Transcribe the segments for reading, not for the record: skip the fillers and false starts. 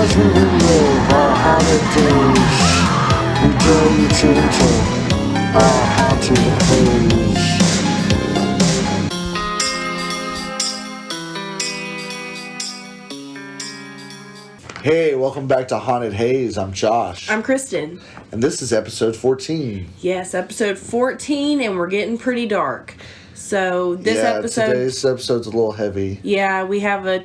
As we relive our holidays, we dare you to enter our haunted haze. Hey, welcome back to Haunted Haze. I'm Josh. I'm Kristen. And this is episode 14. Yes, episode 14, and we're getting pretty dark. So today's episode's a little heavy. Yeah, we have a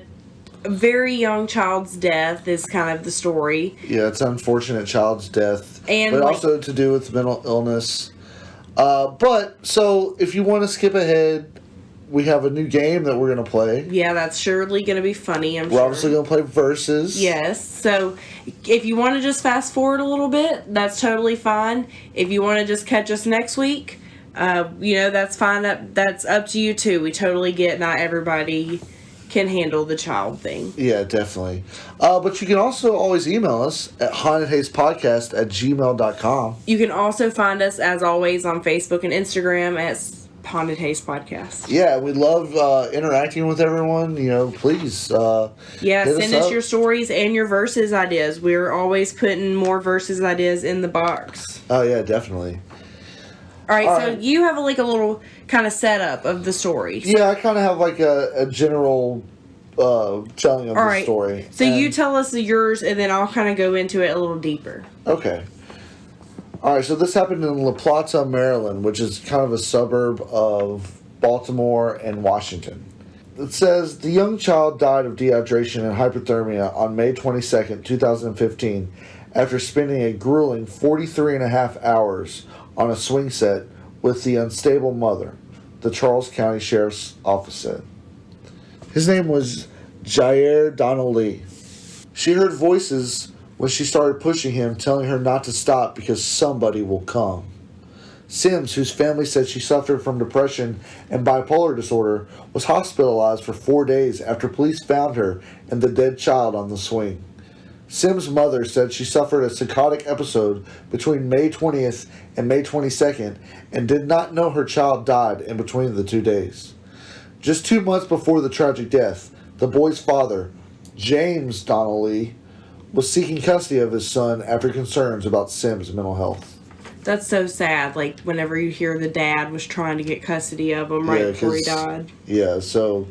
very young child's death is kind of the story. Yeah, it's an unfortunate child's death. But also to do with mental illness. So if you want to skip ahead, we have a new game that we're going to play. Yeah, that's surely going to be funny, We're obviously going to play Versus. Yes, so if you want to just fast forward a little bit, that's totally fine. If you want to just catch us next week, that's fine. That's up to you too. We totally get not everybody can handle the child thing. Yeah, definitely. But you can also always email us at hauntedhazepodcast@gmail.com. You can also find us, as always, on Facebook and Instagram as Haunted Haze Podcast. Yeah, we love interacting with everyone. Please. Send us your stories and your verses ideas. We're always putting more verses ideas in the box. Oh, yeah, definitely. All right, you have a little kind of setup of the story. Yeah, I kind of have a general telling of the story. So you tell us yours, and then I'll kind of go into it a little deeper. Okay. All right, so this happened in La Plata, Maryland, which is kind of a suburb of Baltimore and Washington. It says, the young child died of dehydration and hypothermia on May 22nd, 2015, after spending a grueling 43 and a half hours on a swing set with the unstable mother, the Charles County Sheriff's Office said. His name was Jair Donnelly. She heard voices when she started pushing him, telling her not to stop because somebody will come. Sims, whose family said she suffered from depression and bipolar disorder, was hospitalized for 4 days after police found her and the dead child on the swing. Sims' mother said she suffered a psychotic episode between May 20th and May 22nd and did not know her child died in between the 2 days. Just 2 months before the tragic death, the boy's father, James Donnelly, was seeking custody of his son after concerns about Sims' mental health. That's so sad, whenever you hear the dad was trying to get custody of him before he died. Yeah, so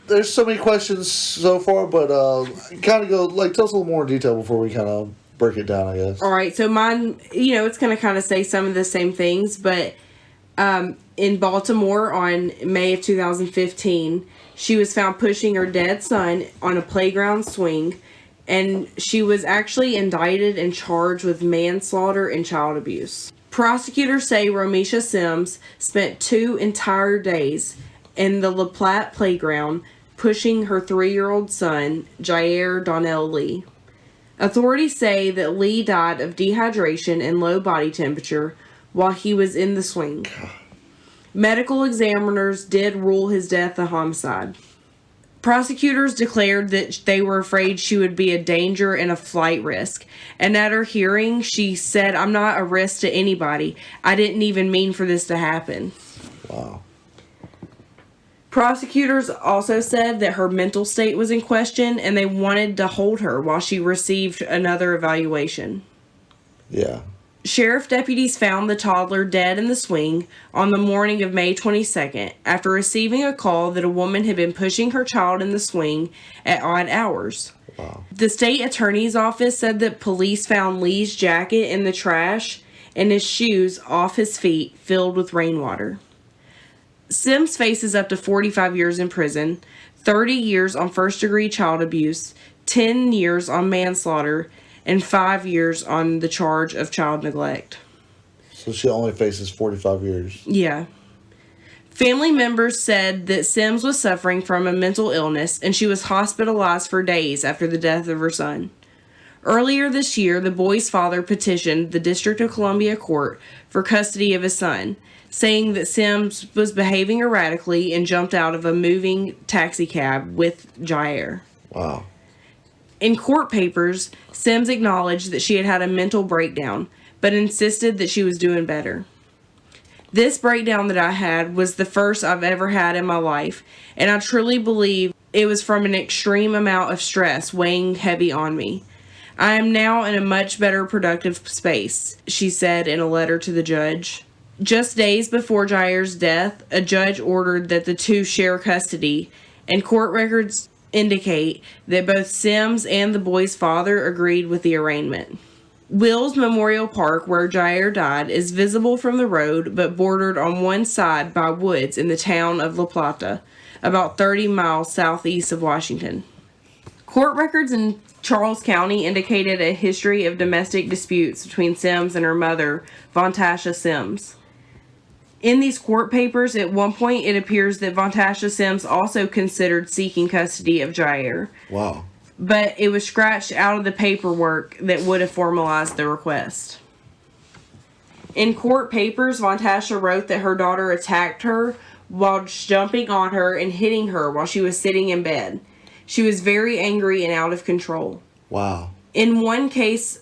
there's so many questions so far, but kind of go, tell us a little more in detail before we kind of break it down, I guess. All right, so mine, it's going to kind of say some of the same things, but in Baltimore on May of 2015, she was found pushing her dead son on a playground swing, and she was actually indicted and charged with manslaughter and child abuse. Prosecutors say Romisha Sims spent 2 entire days in the La Platte playground pushing her 3-year-old son, Jair Donnelly. Authorities say that Lee died of dehydration and low body temperature while he was in the swing. Medical examiners did rule his death a homicide. Prosecutors declared that they were afraid she would be a danger and a flight risk. And at her hearing, she said, "I'm not a risk to anybody. I didn't even mean for this to happen." Wow. Prosecutors also said that her mental state was in question and they wanted to hold her while she received another evaluation. Yeah. Sheriff deputies found the toddler dead in the swing on the morning of May 22nd after receiving a call that a woman had been pushing her child in the swing at odd hours. Wow. The state attorney's office said that police found Lee's jacket in the trash and his shoes off his feet filled with rainwater. Sims faces up to 45 years in prison, 30 years on first-degree child abuse, 10 years on manslaughter, and 5 years on the charge of child neglect. So she only faces 45 years. Yeah. Family members said that Sims was suffering from a mental illness and she was hospitalized for days after the death of her son. Earlier this year, the boy's father petitioned the District of Columbia Court for custody of his son, saying that Sims was behaving erratically and jumped out of a moving taxi cab with Jair. Wow. In court papers, Sims acknowledged that she had had a mental breakdown, but insisted that she was doing better. This breakdown that I had was the first I've ever had in my life, and I truly believe it was from an extreme amount of stress weighing heavy on me. I am now in a much better productive space, she said in a letter to the judge. Just days before Jair's death, a judge ordered that the two share custody, and court records indicate that both Sims and the boy's father agreed with the arraignment. Wills Memorial Park, where Jair died, is visible from the road but bordered on one side by woods in the town of La Plata, about 30 miles southeast of Washington. Court records in Charles County indicated a history of domestic disputes between Sims and her mother, Vontasha Sims. In these court papers, at one point it appears that Vontasha Sims also considered seeking custody of Jair. Wow. But it was scratched out of the paperwork that would have formalized the request. In court papers, Vontasha wrote that her daughter attacked her while jumping on her and hitting her while she was sitting in bed. She was very angry and out of control. Wow. In one case,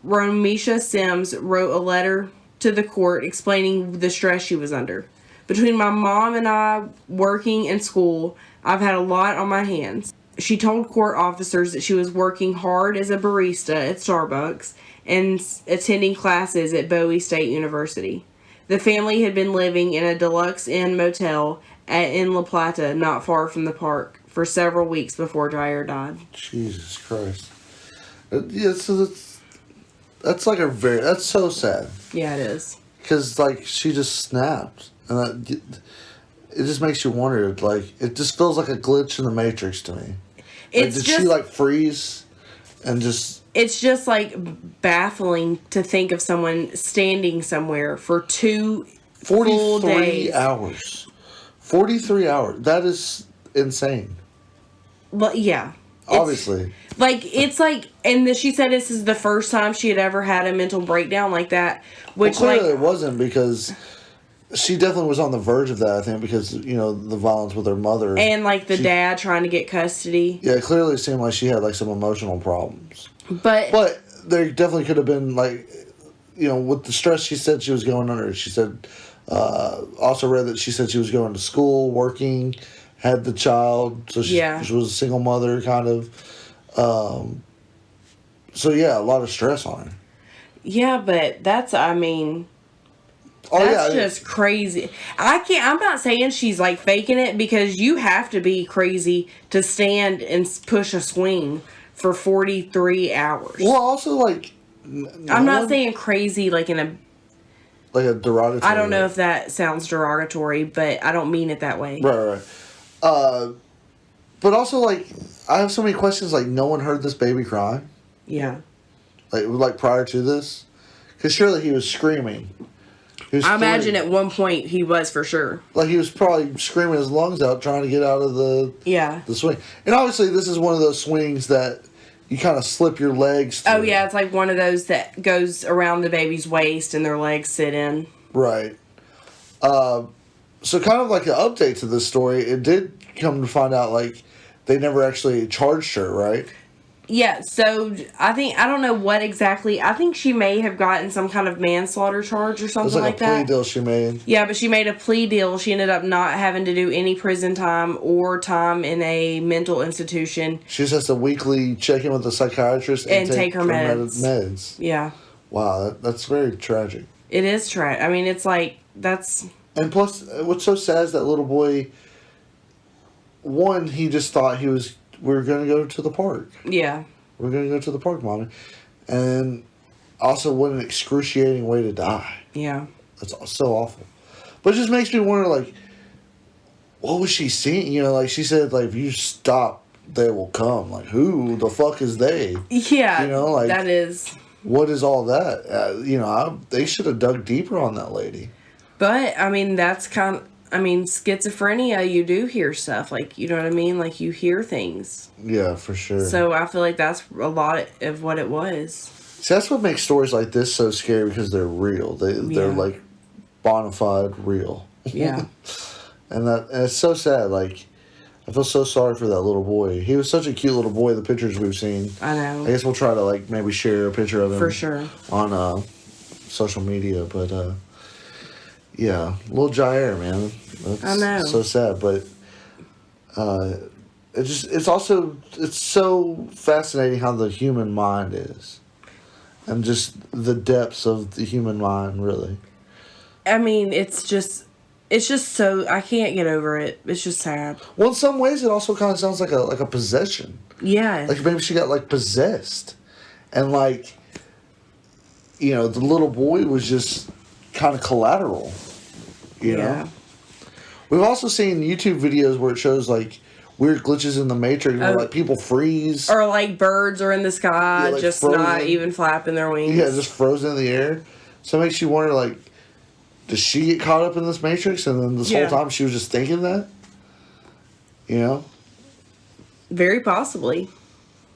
Romisha Sims wrote a letter to the court explaining the stress she was under. Between my mom and I working and school, I've had a lot on my hands. She told court officers that she was working hard as a barista at Starbucks and attending classes at Bowie State University. The family had been living in a deluxe inn motel in La Plata, not far from the park, for several weeks before Jair died. Jesus Christ. Yeah, so that's like that's so sad. Yeah, it is. Because, like, she just snapped. And it just makes you wonder, like, it just feels like a glitch in the Matrix to me. Like, did she, like, freeze and just... It's just, like, baffling to think of someone standing somewhere for 2 full days. 43 hours. 43 hours. That is insane. Well, yeah. Obviously. It's like, and she said this is the first time she had ever had a mental breakdown like that. Which, well, clearly it wasn't, because she definitely was on the verge of that, I think, because, you know, the violence with her mother. And, like, the dad trying to get custody. Yeah, it clearly seemed like she had, like, some emotional problems. But there definitely could have been, like, you know, with the stress she said she was going under. She said, also read that she said she was going to school, working, had the child. So she was a single mother, kind of. So, yeah, a lot of stress on her. Yeah, but that's, I mean... just crazy. I'm not saying she's like faking it, because you have to be crazy to stand and push a swing for 43 hours. Well, also, like... I'm not saying crazy like in a... Like a derogatory... I don't know if that sounds derogatory, but I don't mean it that way. Right. But also, like, I have so many questions, like, no one heard this baby cry? Yeah. Like prior to this? Because surely he was screaming. I imagine at one point he was, for sure. Like, he was probably screaming his lungs out trying to get out of the swing. And obviously this is one of those swings that you kind of slip your legs through. Oh, yeah, it's like one of those that goes around the baby's waist and their legs sit in. Right. So kind of like an update to this story, it did come to find out, like, they never actually charged her, right? Yeah, so I don't know what exactly. I think she may have gotten some kind of manslaughter charge or something like that. It was like a plea deal she made. Yeah, but she made a plea deal. She ended up not having to do any prison time or time in a mental institution. She just has to weekly check in with the psychiatrist and take her meds. Yeah. Wow, that's very tragic. It is tragic. I mean, it's like, that's... And plus, what's so sad is that little boy, one, he just thought we're going to go to the park. Yeah. We're going to go to the park, Mommy. And also, what an excruciating way to die. Yeah. That's so awful. But it just makes me wonder, like, what was she seeing? You know, like, she said, like, if you stop, they will come. Like, who the fuck is they? Yeah. You know, like... That is... What is all that? You know, they should have dug deeper on that lady. But, I mean, that's kind of... I mean, schizophrenia, you do hear stuff. Like, you know what I mean? Like, you hear things. Yeah, for sure. So, I feel like that's a lot of what it was. See, that's what makes stories like this so scary, because they're real. They're like, bona fide real. Yeah. and it's so sad. Like, I feel so sorry for that little boy. He was such a cute little boy, the pictures we've seen. I know. I guess we'll try to, like, maybe share a picture of him. For sure. On social media, but... Yeah, little Jair, man. That's I know. so sad, but it's also it's so fascinating how the human mind is, and just the depths of the human mind, really. I mean, it's just so I can't get over it. It's just sad. Well, in some ways, it also kind of sounds like a possession. Yeah. Like maybe she got like possessed, and like, you know, the little boy was just kind of collateral. You know. We've also seen YouTube videos where it shows like weird glitches in the Matrix where like people freeze. Or like birds are in the sky, Yeah, like just frozen. not even flapping their wings. Yeah, just frozen in the air. So it makes you wonder, like, does she get caught up in this Matrix and then this whole time she was just thinking that? You know? Very possibly.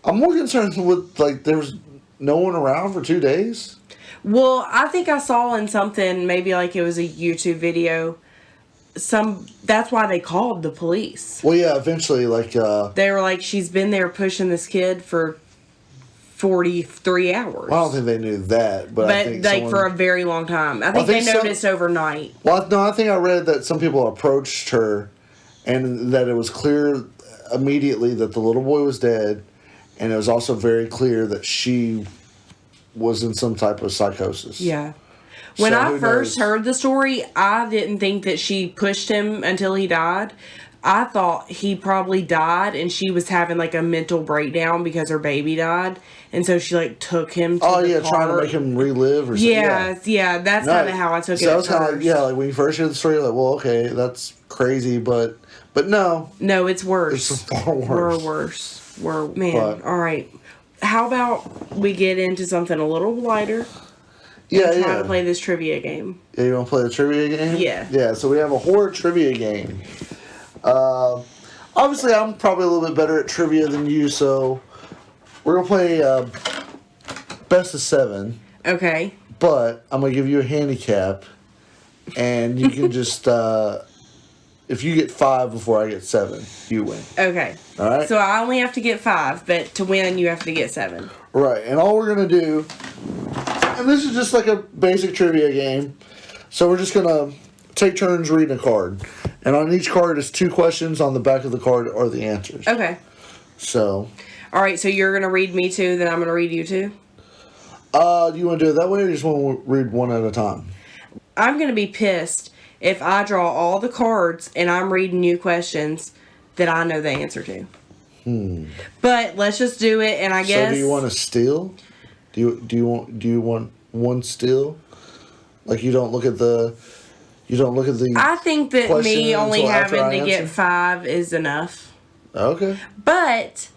I'm more concerned with, like, there was no one around for 2 days. Well, I think I saw in something, maybe like it was a YouTube video, that's why they called the police. Well, yeah, eventually, like, They were like, she's been there pushing this kid for 43 hours. well, I don't think they knew that, but I think like for a very long time. I think they noticed overnight. Well, no, I think I read that some people approached her and that it was clear immediately that the little boy was dead, and it was also very clear that she was in some type of psychosis. Yeah. When So I who first knows? heard the story, I didn't think that she pushed him until he died. I thought he probably died and she was having like a mental breakdown because her baby died. And so she like took him to the car. trying to make him relive or something. Yeah, that's kind of how I took it. So I was at kind of first. like, yeah, like when you first hear the story, you're like, well, okay, that's crazy, but no, No, it's worse. it's far worse. We're worse. Man. But- All right. How about we get into something a little lighter? Yeah, Try yeah. to play this trivia game. Yeah, you want to play the trivia game? Yeah. Yeah, so we have a horror trivia game. Obviously, I'm probably a little bit better at trivia than you, so we're going to play best of 7, Okay. but I'm going to give you a handicap, and you can just, if you get 5 before I get 7, you win. Okay. All right? So I only have to get 5, but to win, you have to get 7. Right, and all we're going to do, and this is just like a basic trivia game, so we're just going to take turns reading a card. And on each card is 2 questions. On the back of the card are the answers. Okay. So, All right, so you're going to read me 2, then I'm going to read you 2? do you want to do it that way, or you just want to read one at a time? I'm going to be pissed if I draw all the cards and I'm reading you questions that I know the answer to. But let's just do it, and I guess... So, do you want to steal? Do you want one steal? Like you don't look at the... I think that question me only until after having I to get answer? 5 is enough. Okay. But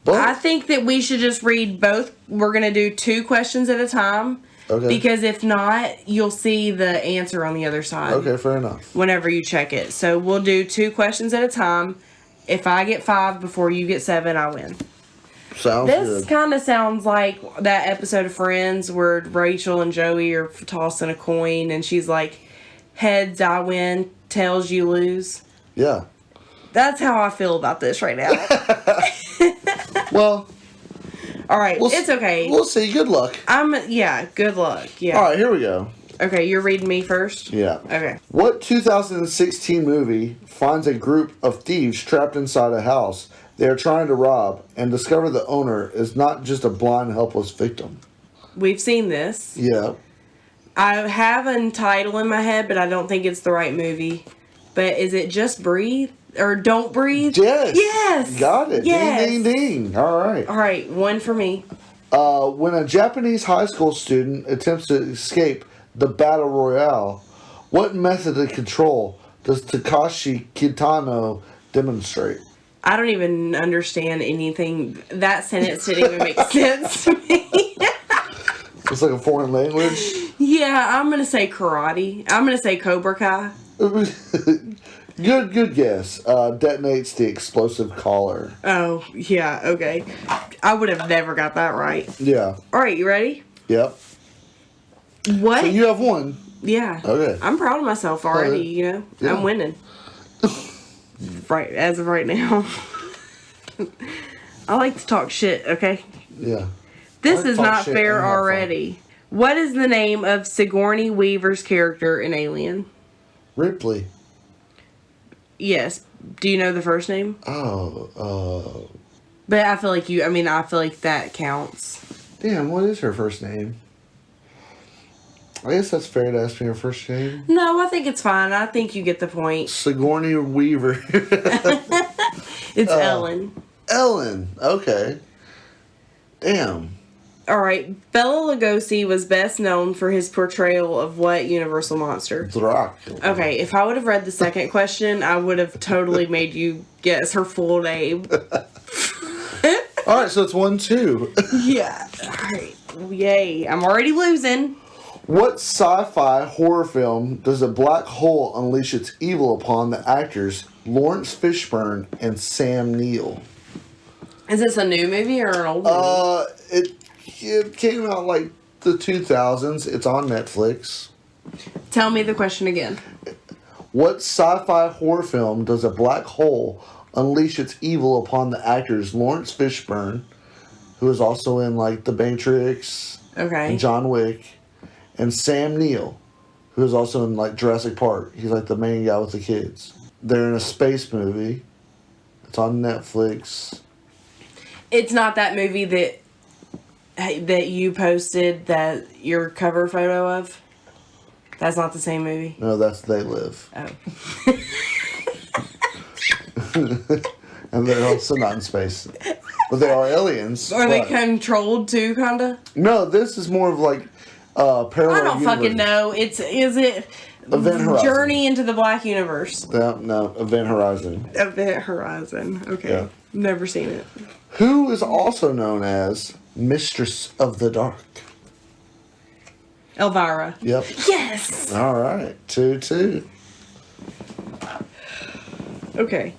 But I think that we should just read both. We're going to do 2 questions at a time. Okay. Because if not, you'll see the answer on the other side. Okay, fair enough. Whenever you check it. So we'll do 2 questions at a time. If I get 5 before you get 7, I win. Sounds This good. kind of sounds like that episode of Friends where Rachel and Joey are tossing a coin and she's like, heads I win, tails you lose. Yeah. That's how I feel about this right now. Well, All right, we'll it's okay. We'll see. Good luck. Good luck. Yeah. All right, here we go. Okay, you're reading me first? Yeah. Okay. What 2016 movie finds a group of thieves trapped inside a house they are trying to rob and discover the owner is not just a blind, helpless victim? We've seen this. Yeah. I have a title in my head, but I don't think it's the right movie. But is it Just Breathe? Or Don't Breathe? Yes. Yes. Got it. Yes. Ding, ding, ding. All right. All right, 1 for me. When a Japanese high school student attempts to escape the battle royale, what method of control does Takashi Kitano demonstrate? I don't even understand anything. That sentence didn't even make sense to me. It's like a foreign language. Yeah, I'm going to say karate. I'm going to say Cobra Kai. Good guess. Detonates the explosive collar. Oh, yeah, okay. I would have never got that right. Yeah. All right, you ready? Yep. What? So you have one. Yeah. Okay. I'm proud of myself already, Okay. you know? Yeah. I'm winning. Right, as of right now. I like to talk shit, okay? Yeah. This I like is to talk not shit fair and have fun. already. What is the name of Sigourney Weaver's character in Alien? Ripley. Yes, Do you know the first name? Oh, But I feel like I feel like that counts. damn, what is her first name? I guess that's fair to ask me her first name. No, I think it's fine. I think you get the point. Sigourney Weaver. It's Ellen. Ellen. Okay. Damn. All right. Bela Lugosi was best known for his portrayal of what Universal monster? Dracula. Okay, if I would have read the second question, I would have totally made you guess her full name. All right, so it's 1-2. Yeah. All right. Yay. I'm already losing. What sci-fi horror film does a black hole unleash its evil upon the actors Lawrence Fishburne and Sam Neill? Is this a new movie or an old movie? It came out like the 2000s. It's on Netflix. Tell me the question again. What sci-fi horror film does a black hole unleash its evil upon the actors Lawrence Fishburne, who is also in like The Matrix Okay. and John Wick, and Sam Neill, who is also in like Jurassic Park. He's like the main guy with the kids. They're in a space movie. It's on Netflix. It's not that movie that you posted that your cover photo of? That's not the same movie? No, that's They Live. Oh. And they're also not in space. But they are aliens. Are they but- controlled too, kinda? No, this is more of like parallel I don't fucking universe. know. Is it Event Horizon. Journey into the Black Universe? No, Event Horizon. Event Horizon. Okay. Yeah. Never seen it. Who is also known as Mistress of the Dark? Elvira. Yep. Yes! All right. 2-2. Okay.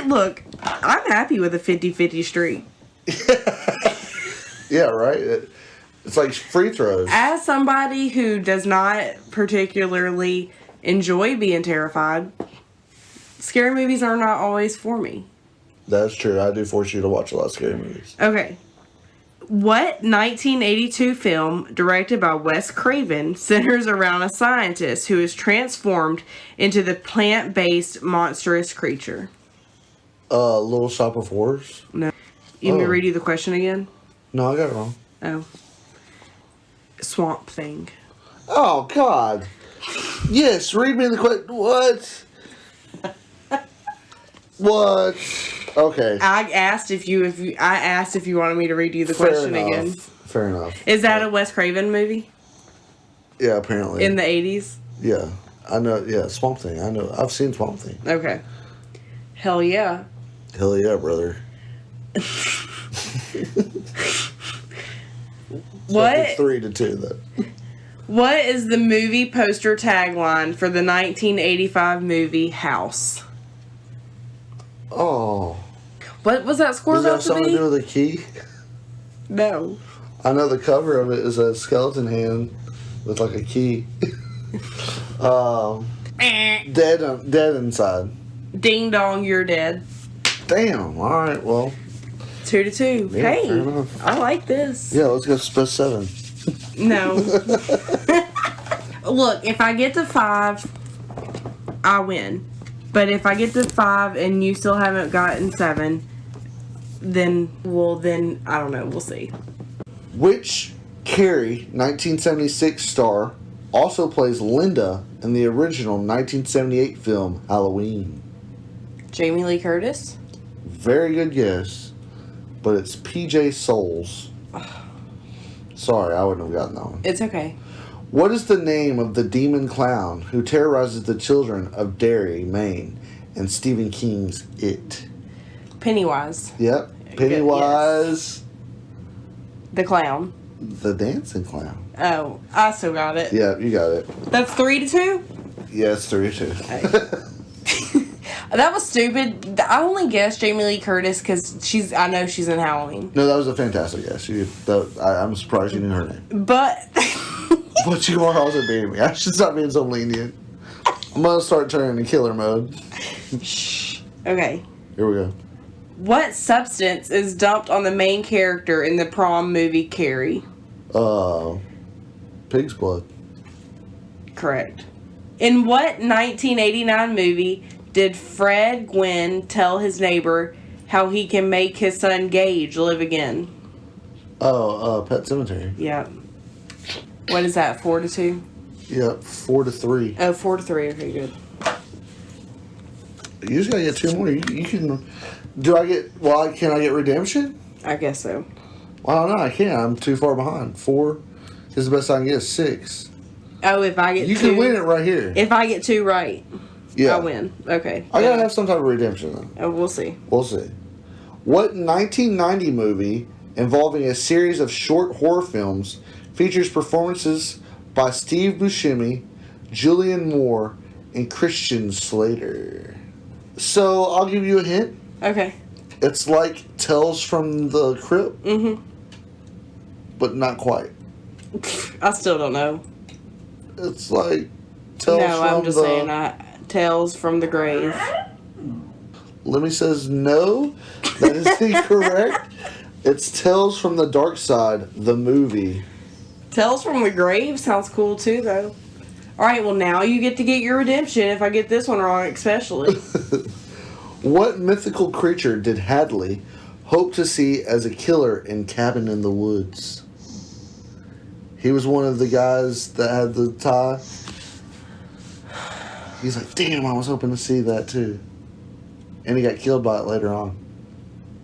Look, I'm happy with a 50-50 streak. Yeah, right? It's like free throws. As somebody who does not particularly enjoy being terrified, scary movies are not always for me. That's true. I do force you to watch a lot of scary movies. Okay. What 1982 film directed by Wes Craven centers around a scientist who is transformed into the plant-based monstrous creature? Little Shop of Horrors? No. You want me to Oh. read you the question again? No, I got it wrong. Oh. Swamp Thing. Oh, God. Yes, read me the question. What? What? Okay. I asked if you wanted me to read you the question again. Fair enough. Is that a Wes Craven movie Yeah, apparently. in the 80s? Yeah. I know. Yeah, Swamp Thing. I know. I've seen Swamp Thing. Okay. Hell yeah. Hell yeah, brother. What? It's 3-2, though. What is the movie poster tagline for the 1985 movie House? Oh. What was that score Does that have about to something to be? do with a key? No. I know the cover of it is a skeleton hand with like a key. Dead inside. Ding dong, you're dead. Damn. All right. Well. 2-2. Yeah, fair Hey, enough. I like this. Yeah. Let's go split 7. No. Look, if I get to 5, I win. But if I get to 5 and you still haven't gotten 7, then I don't know. We'll see. Which Carrie 1976 star also plays Linda in the original 1978 film Halloween? Jamie Lee Curtis? Very good guess, but it's PJ Souls. Sorry, I wouldn't have gotten that one. It's okay. What is the name of the demon clown who terrorizes the children of Derry, Maine, in Stephen King's It? Pennywise. Yep, Pennywise, The clown. the dancing clown. Oh, I still got it. Yeah, you got it. That's 3-2? Yeah, it's 3-2. That was stupid. I only guessed Jamie Lee Curtis because I know she's in Halloween. No, that was a fantastic guess. I'm surprised you knew her name. But But you are also beating me. I should stop being so lenient. I'm gonna start turning to killer mode. okay. Here we go. What substance is dumped on the main character in the prom movie Carrie? Pig's blood. Correct. In what 1989 movie did Fred Gwynn tell his neighbor how he can make his son Gage live again? Oh, Pet Cemetery. Yep. What is that, 4-2? Yep, 4-3. Oh, 4-3. Okay, good. You just gotta get 2 more. You can. Can I get redemption? I guess so. Well, no, I can't. I'm too far behind. 4 is the best I can get. Is 6. Oh, if I get You 2. can win it right here. If I get 2 right, Yeah. I win. Okay. I gotta have some type of redemption then. Oh, we'll see. We'll see. What 1990 movie involving a series of short horror films features performances by Steve Buscemi, Julianne Moore, and Christian Slater? So I'll give you a hint. Okay. It's like Tales from the Crypt, but not quite. I still don't know. It's like Tales No, from I'm just the... saying. Tales from the Grave. Lemmy says no. That is incorrect. It's Tales from the Dark Side, the movie. Tales from the Grave sounds cool too, though. All right, well now you get to get your redemption if I get this one wrong, especially. What mythical creature did Hadley hope to see as a killer in Cabin in the Woods? He was one of the guys that had the tie. He's like, damn, I was hoping to see that too. And he got killed by it later on.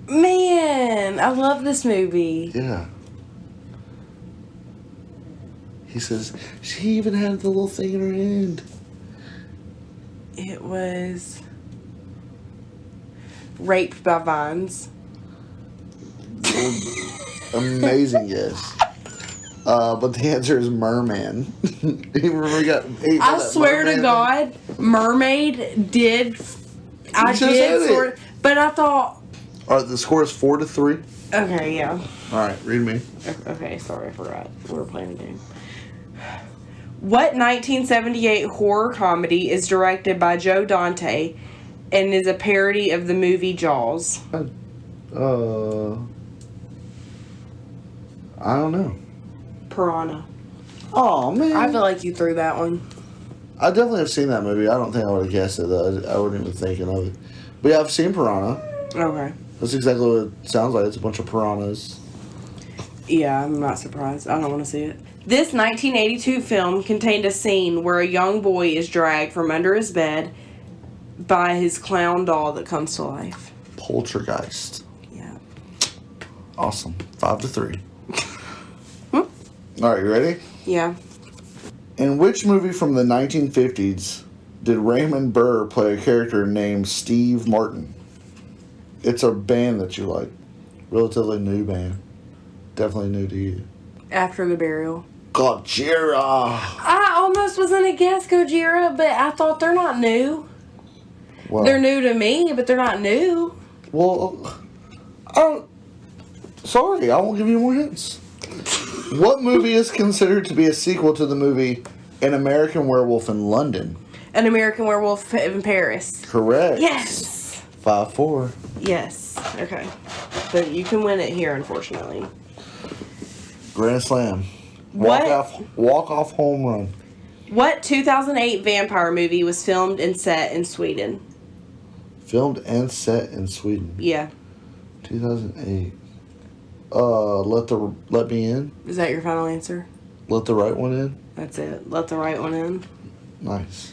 Man, I love this movie. Yeah. He says, she even had the little thing in her hand. It was Raped by Vines. Amazing guess. But the answer is Merman. You remember we got ate by I that swear to merman God, Mermaid did. I You just did said sort it. but I thought. thing? All right, the score is 4-3. Okay, yeah. All right, read me. Okay, sorry, I forgot. We were playing a game. What 1978 horror comedy is directed by Joe Dante and is a parody of the movie Jaws? I don't know. Piranha. Oh man, I feel like you threw that one. I definitely have seen that movie. I don't think I would have guessed it though. I wasn't even thinking of it. But yeah, I've seen Piranha. Okay. That's exactly what it sounds like. It's a bunch of piranhas. Yeah, I'm not surprised. I don't want to see it. This 1982 film contained a scene where a young boy is dragged from under his bed by his clown doll that comes to life. Poltergeist. Yeah. Awesome. 5-3. All right, you ready? Yeah. In which movie from the 1950s did Raymond Burr play a character named Steve Martin? It's a band that you like. Relatively new band. Definitely new to you. After the Burial. Gojira! I almost was gonna guess Gojira, but I thought they're not new. Well, They're new to me, but they're not new. well, sorry, I won't give you more hints. What movie is considered to be a sequel to the movie An American Werewolf in London? An American Werewolf in Paris. Correct. Yes. 5-4. Yes. Okay. But you can win it here, unfortunately. Grand Slam. What? Walk off home run. What 2008 vampire movie was filmed and set in Sweden? Filmed and set in Sweden. Yeah. 2008. Let Me In. Is that your final answer? Let the Right One In. That's it. Let the right one in. Nice.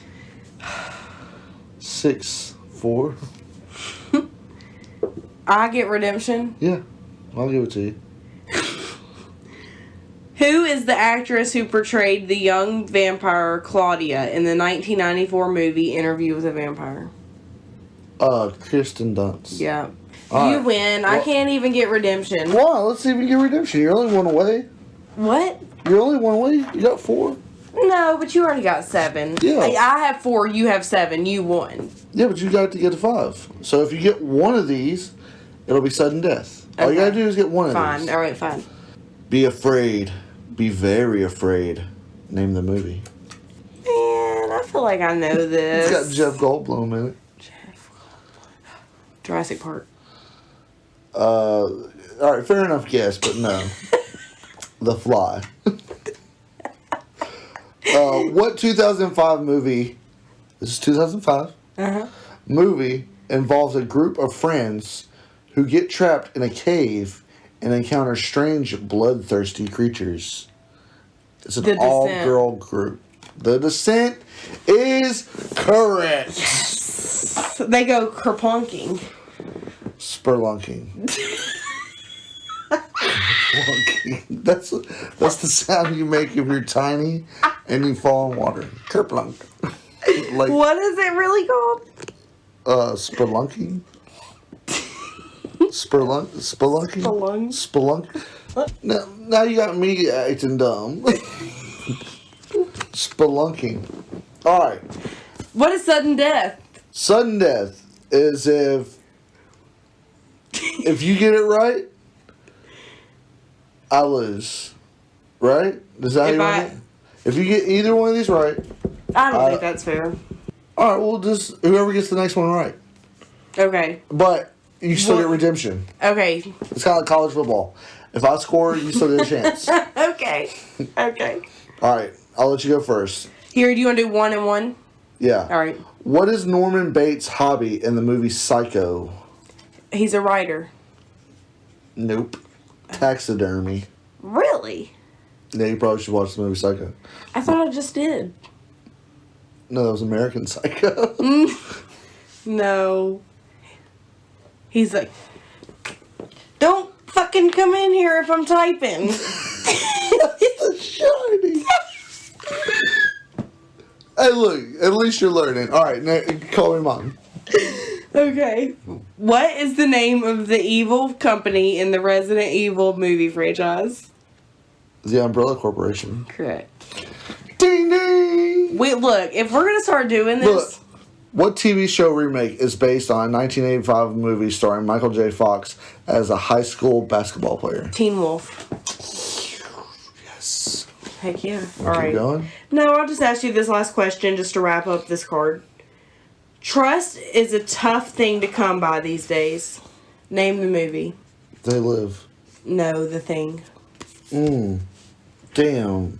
6-4. I get redemption. Yeah, I'll give it to you. Who is the actress who portrayed the young vampire Claudia in the 1994 movie Interview with a Vampire? Kirsten Dunst. Yeah. All You right. win. I Well- can't even get redemption. Wow, let's see if you get redemption. You're only one away. What? You're only one away. You got 4. No, but you already got 7. Yeah. I have 4, you have 7. You won. Yeah, but you got to get to 5. So if you get one of these, it'll be sudden death. All you Okay. gotta do is get one of Fine. these. All right, fine. Be afraid. Be very afraid. Name the movie. Man, I feel like I know this. It's got Jeff Goldblum in it. Jurassic Park. All right, fair enough guess, but no. The Fly. What 2005 movie, this is 2005, movie involves a group of friends who get trapped in a cave and encounter strange, bloodthirsty creatures. It's an The Descent. all-girl group. The Descent is correct. They go kerplunking. Spelunking. Spelunking. That's the sound you make if you're tiny and you fall in water. Kerplunk. Like What is it really called? spelunking. Spelunking. Spelunk. Now you got me acting dumb. Spelunking. All right. What is sudden death? Sudden death is if you get it right, I lose. Right? Is that how If you want it? If you get either one of these right, I don't think that's fair. all right. Well, just whoever gets the next one right. Okay. But you still Well- get redemption. Okay. It's kind of like college football. If I score, you still get a chance. Okay. Okay. All right. I'll let you go first. Here, do you want to do 1 and 1? Yeah. All right. What is Norman Bates' hobby in the movie Psycho? He's a writer. Nope. Taxidermy. Really? Yeah, you probably should watch the movie Psycho. I thought I just did. No, that was American Psycho. No. He's like, don't fucking come in here if I'm typing. Shiny. Hey, look. At least you're learning. All right, now, call me mom. Okay. What is the name of the evil company in the Resident Evil movie franchise? The Umbrella Corporation. Correct. Ding ding. Wait, look, if we're gonna start doing this, Look. What TV show remake is based on a 1985 movie starring Michael J. Fox as a high school basketball player? Teen Wolf. Yes. Heck yeah. Keep All right. going. No, I'll just ask you this last question just to wrap up this card. Trust is a tough thing to come by these days. Name the movie. They live. No, the thing. Damn.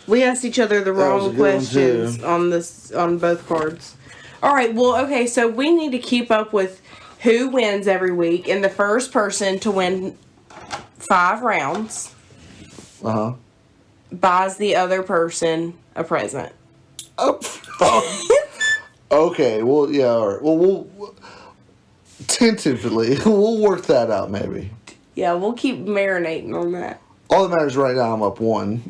We asked each other the was a wrong good one, questions too. on both cards. All right, well, okay, so we need to keep up with who wins every week, and the first person to win 5 rounds Uh-huh. buys the other person a present. Oh. Okay, well, yeah, all right. Well, we'll tentatively, we'll work that out maybe. Yeah, we'll keep marinating on that. All that matters right now, I'm up 1.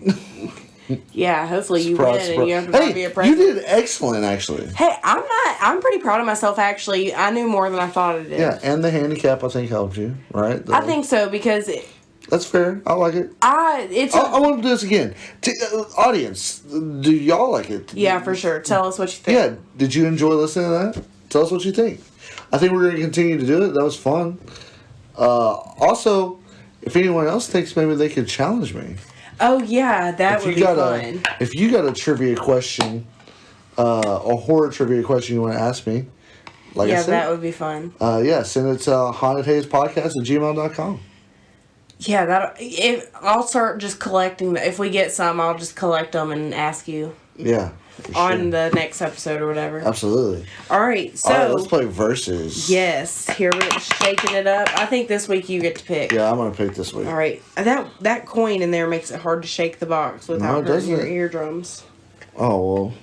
Yeah, hopefully you Surprise, win and you have to buy me hey, a present. you did excellent, actually. Hey, I'm pretty proud of myself, actually. I knew more than I thought I did. Yeah, and the handicap, I think, helped you, right? I think so, because That's fair. I like it. it's... I want to do this again. Audience, do y'all like it? yeah, for sure. Tell us what you think. Yeah, did you enjoy listening to that? Tell us what you think. I think we're going to continue to do it. That was fun. Also, if anyone else thinks maybe they could challenge me. Oh, yeah, that would be fun. If you got a trivia question, a horror trivia question you want to ask me, like I Yeah, said, that would be fun. yeah, send it to hauntedhazespodcast@gmail.com. Yeah, I'll start just collecting. If we get some, I'll just collect them and ask you Yeah. for on sure. the next episode or whatever. Absolutely. All right, so... All right, let's play versus. Yes, here we're shaking it up. I think this week you get to pick. Yeah, I'm going to pick this week. All right, that coin in there makes it hard to shake the box without hurting doesn't your it? eardrums. Oh, well,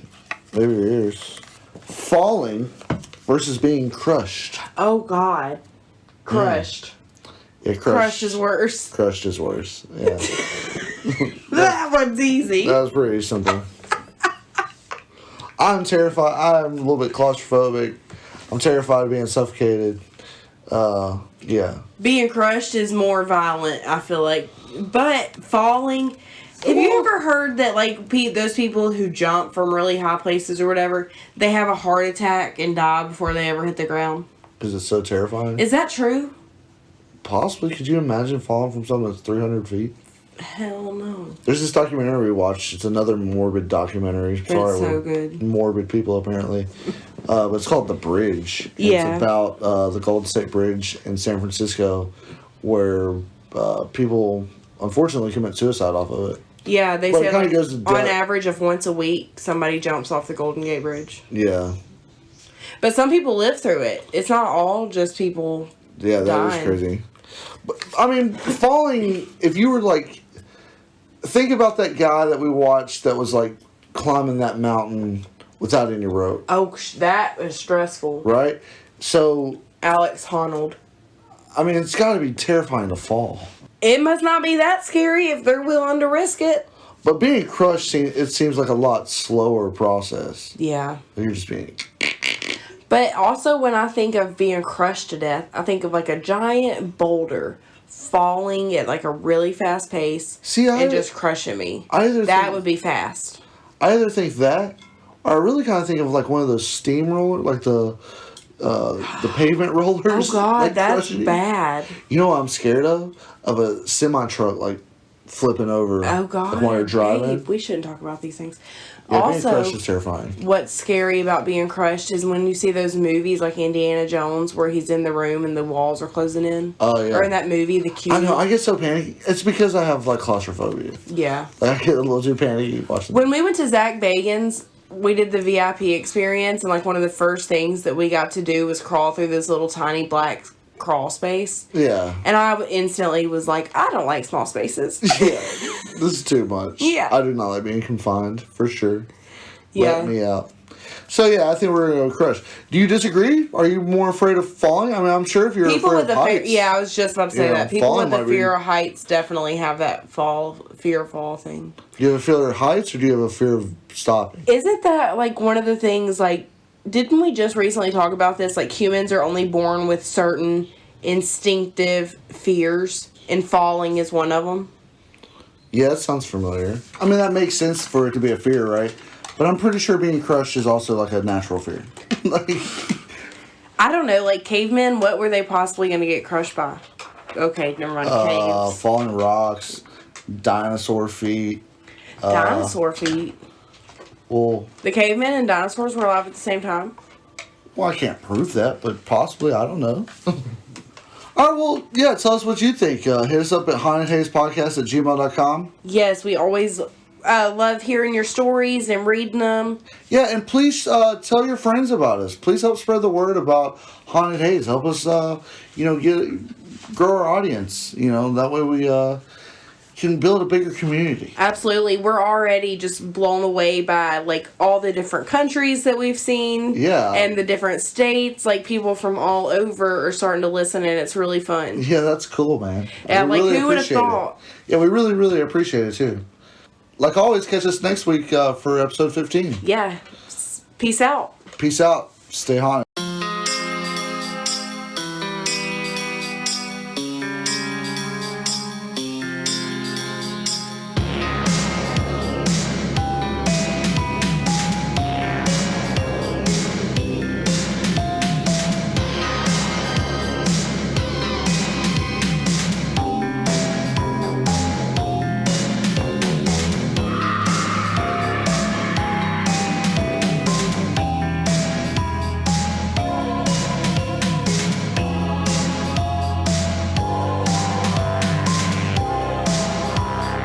maybe your ears. Falling versus being crushed. Oh God, crushed. Yeah, Crushed is worse. Crushed is worse. Yeah. That one's easy. That was pretty simple. I'm terrified. I'm a little bit claustrophobic. I'm terrified of being suffocated. Yeah. Being crushed is more violent, I feel like. But falling. Have you ever heard that, like, those people who jump from really high places or whatever, they have a heart attack and die before they ever hit the ground? Because it's so terrifying. Is that true? Possibly. Could you imagine falling from something that's 300 feet? Hell no. There's this documentary we watched. It's another morbid documentary. Sorry, so we're good. morbid people apparently. But it's called The Bridge. Yeah. It's about the Golden State Bridge in San Francisco, where people unfortunately commit suicide off of it. Yeah, they Well, it say kinda like, goes to on death. average of once a week, somebody jumps off the Golden Gate Bridge. Yeah. But some people live through it. It's not all just people. Yeah, that dying. is crazy. But, I mean, falling, if you were like, think about that guy that we watched that was like climbing that mountain without any rope, Oh, that is stressful. right? So, Alex Honnold. I mean, it's got to be terrifying to fall. It must not be that scary if they're willing to risk it. But being crushed, it seems like a lot slower process. Yeah. You're just being... But also, when I think of being crushed to death, I think of like a giant boulder falling at like a really fast pace and just crushing me. That would be fast. I either think that, or I really kind of think of like one of those steamroller, like the pavement rollers. Oh God, like that's crushing you. bad. You know what I'm scared of? Of a semi truck like flipping over. Oh God, like while you're driving. Hey, we shouldn't talk about these things. Yeah, being Also, crushed is terrifying. what's scary about being crushed is when you see those movies like Indiana Jones where he's in the room and the walls are closing in. Oh yeah. Or in that movie, The Cube. I know. I get so panicky. It's because I have like claustrophobia. Yeah. Like, I get a little too panicky watching. When we went to Zach Bagan's, we did the VIP experience, and like one of the first things that we got to do was crawl through this little tiny black crawl space. Yeah. And I instantly was like, I don't like small spaces. Yeah. This is too much. Yeah. I do not like being confined, for sure. Yeah. Let me out. So yeah, I think we're gonna go crush. Do you disagree? Are you more afraid of falling? I mean, I'm sure if you're People afraid with of a fear, heights. yeah, I was just about to say Yeah, that. People falling with a might be- fear of heights definitely have that fear of fall thing. Do you have a fear of heights, or do you have a fear of stopping? Isn't that like one of the things? Like, didn't we just recently talk about this? Like, humans are only born with certain instinctive fears, and falling is one of them. Yeah, that sounds familiar. I mean, that makes sense for it to be a fear, right? But I'm pretty sure being crushed is also like a natural fear. Like, I don't know, like cavemen, what were they possibly going to get crushed by? Okay, never mind. Caves. falling rocks, dinosaur feet. Dinosaur feet. Well, The cavemen and dinosaurs were alive at the same time. I can't prove that, but possibly. I don't know. All right, well, yeah, tell us what you think. Hit us up at hauntedhazespodcast@gmail.com. Yes, we always love hearing your stories and reading them. Yeah, and please tell your friends about us. Please help spread the word about Haunted Haze. Help us, grow our audience. That way we can build a bigger community. Absolutely. We're already just blown away by like all the different countries that we've seen. Yeah. And the different states. Like people from all over are starting to listen, and it's really fun. Yeah, that's cool, man. Yeah, We like really who would have appreciate it. thought? Yeah, we really, really appreciate it too. Like always, catch us next week for episode 15. Yeah. Peace out. Peace out. Stay haunted.